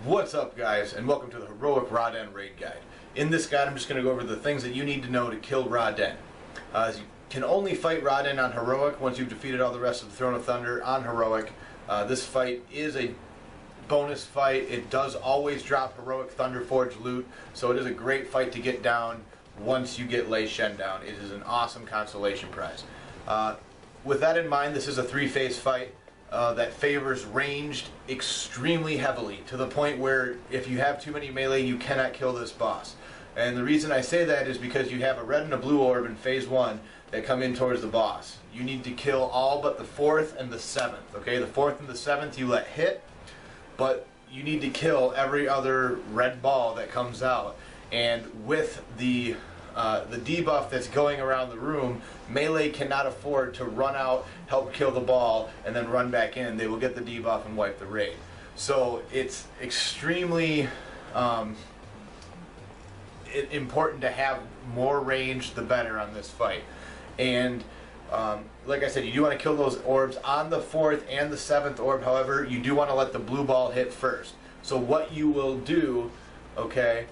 What's up, guys, and welcome to the Heroic Raw Den Raid Guide. In this guide, I'm just going to go over the things that you need to know to kill Raw Den. You can only fight Raw Den on Heroic once you've defeated all the rest of the Throne of Thunder on Heroic. This fight is a bonus fight. It does always drop Heroic Thunder Forge loot, so it is a great fight to get down once you get Lei Shen down. It is an awesome consolation prize. With that in mind, this is a three-phase fight that favors ranged extremely heavily, to the point where if you have too many melee, you cannot kill this boss. And the reason I say that is because you have a red and a blue orb in phase 1 that come in towards the boss. You need to kill all but the 4th and the 7th. Okay, the 4th and the 7th you let hit, but you need to kill every other red ball that comes out. And with the debuff that's going around the room, melee cannot afford to run out, help kill the ball, and then run back in. They will get the debuff and wipe the raid. So it's extremely important to have more range, the better on this fight. And like I said, you do want to kill those orbs on the 4th and the 7th orb. However, you do want to let the blue ball hit first. So what you will do, okay,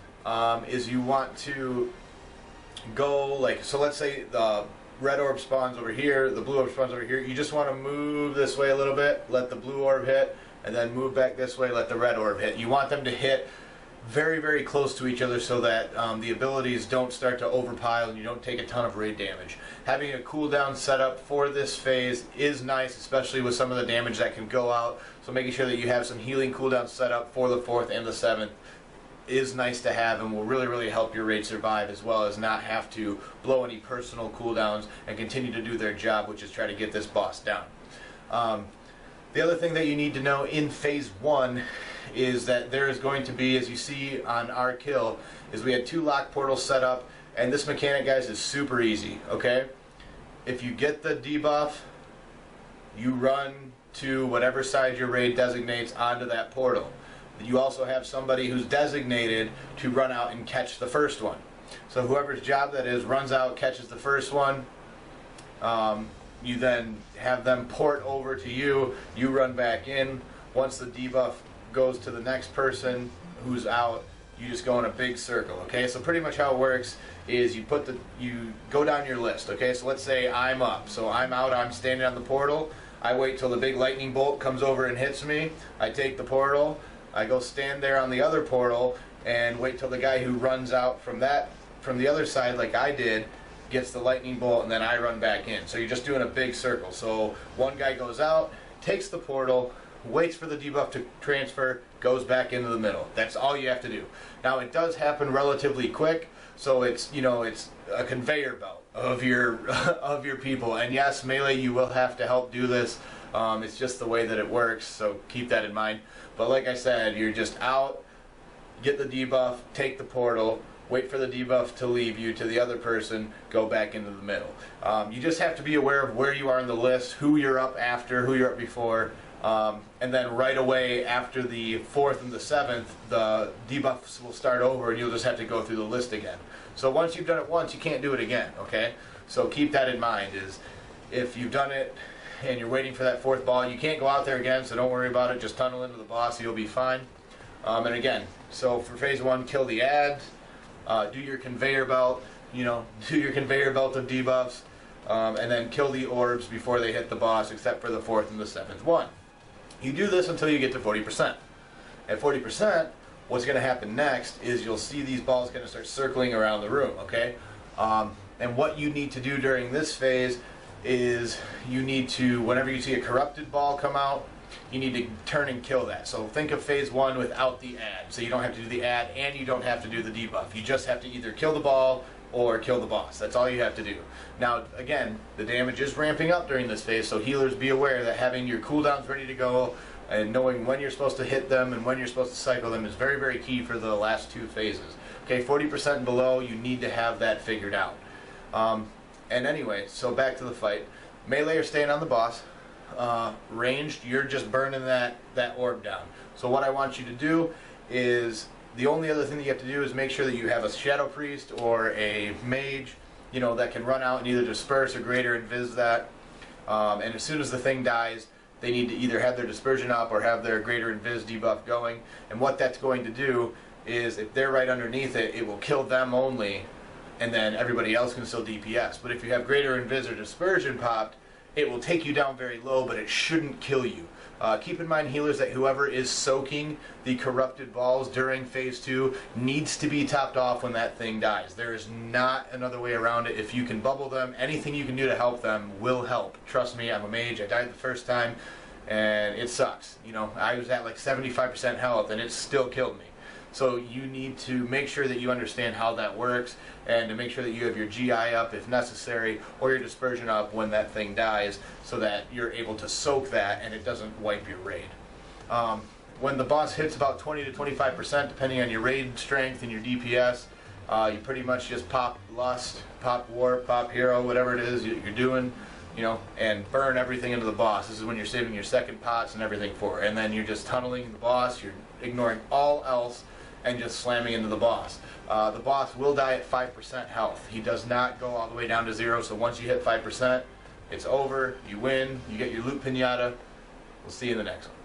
is you want to go like, so let's say the red orb spawns over here, the blue orb spawns over here. You just want to move this way a little bit, let the blue orb hit, and then move back this way, let the red orb hit. You want them to hit very, very close to each other so that the abilities don't start to overpile and you don't take a ton of raid damage. Having a cooldown set up for this phase is nice, especially with some of the damage that can go out. So making sure that you have some healing cooldowns set up for the 4th and the 7th is nice to have, and will really, really help your raid survive, as well as not have to blow any personal cooldowns and continue to do their job, which is try to get this boss down. The other thing that you need to know in phase 1 is that there is going to be, as you see on our kill, is we had 2 lock portals set up, and this mechanic, guys, is super easy, okay? If you get the debuff, you run to whatever side your raid designates onto that portal. You also have somebody who's designated to run out and catch the first one. So whoever's job that is runs out, catches the first one. You then have them port over to you. You run back in. Once the debuff goes to the next person who's out, you just go in a big circle. Okay, so pretty much how it works is you go down your list. Okay, so let's say I'm up. So I'm out. I'm standing on the portal. I wait till the big lightning bolt comes over and hits me. I take the portal. I go stand there on the other portal and wait till the guy who runs out from the other side, like I did, gets the lightning bolt, and then I run back in. So you're just doing a big circle. So one guy goes out, takes the portal, waits for the debuff to transfer, goes back into the middle. That's all you have to do. Now it does happen relatively quick, so it's a conveyor belt of your of your people. And yes, melee, you will have to help do this. It's just the way that it works, so keep that in mind. But like I said, you're just out, get the debuff, take the portal, wait for the debuff to leave you to the other person, go back into the middle. You just have to be aware of where you are in the list, who you're up after, who you're up before, and then right away after the 4th and the 7th, the debuffs will start over and you'll just have to go through the list again. So once you've done it once, you can't do it again, okay? So keep that in mind, is if you've done it and you're waiting for that 4th ball, you can't go out there again, so don't worry about it. Just tunnel into the boss, you'll be fine. And again, so for phase 1, kill the ads, do your conveyor belt, do your conveyor belt of debuffs, and then kill the orbs before they hit the boss, except for the 4th and the 7th one. You do this until you get to 40%. At 40%, what's going to happen next is you'll see these balls going to start circling around the room, okay? And what you need to do during this phase is you need to, whenever you see a corrupted ball come out, you need to turn and kill that. So think of phase 1 without the ad. So you don't have to do the ad and you don't have to do the debuff. You just have to either kill the ball or kill the boss. That's all you have to do. Now, again, the damage is ramping up during this phase, so healers, be aware that having your cooldowns ready to go and knowing when you're supposed to hit them and when you're supposed to cycle them is very, very key for the last 2 phases. Okay, 40% and below, you need to have that figured out. And anyway, so back to the fight. Melee are staying on the boss. Ranged, you're just burning that orb down. So what I want you to do is, the only other thing that you have to do is make sure that you have a Shadow Priest or a Mage, that can run out and either disperse or greater invis that. And as soon as the thing dies, they need to either have their dispersion up or have their greater invis debuff going. And what that's going to do is, if they're right underneath it, it will kill them only, and then everybody else can still DPS. But if you have greater invis or dispersion popped, it will take you down very low, but it shouldn't kill you. Keep in mind, healers, that whoever is soaking the corrupted balls during phase 2 needs to be topped off when that thing dies. There is not another way around it. If you can bubble them, anything you can do to help them will help. Trust me, I'm a mage. I died the first time, and it sucks. You know, I was at like 75% health, and it still killed me. So you need to make sure that you understand how that works, and to make sure that you have your GI up if necessary, or your dispersion up when that thing dies, so that you're able to soak that and it doesn't wipe your raid. When the boss hits about 20 to 25%, depending on your raid strength and your DPS, you pretty much just pop Lust, pop Warp, pop Hero, whatever it is you're doing, you know, and burn everything into the boss. This is when you're saving your second pots and everything for it. And then you're just tunneling the boss, you're ignoring all else, and just slamming into the boss. The boss will die at 5% health. He does not go all the way down to 0, so once you hit 5%, it's over, you win, you get your loot pinata. We'll see you in the next one.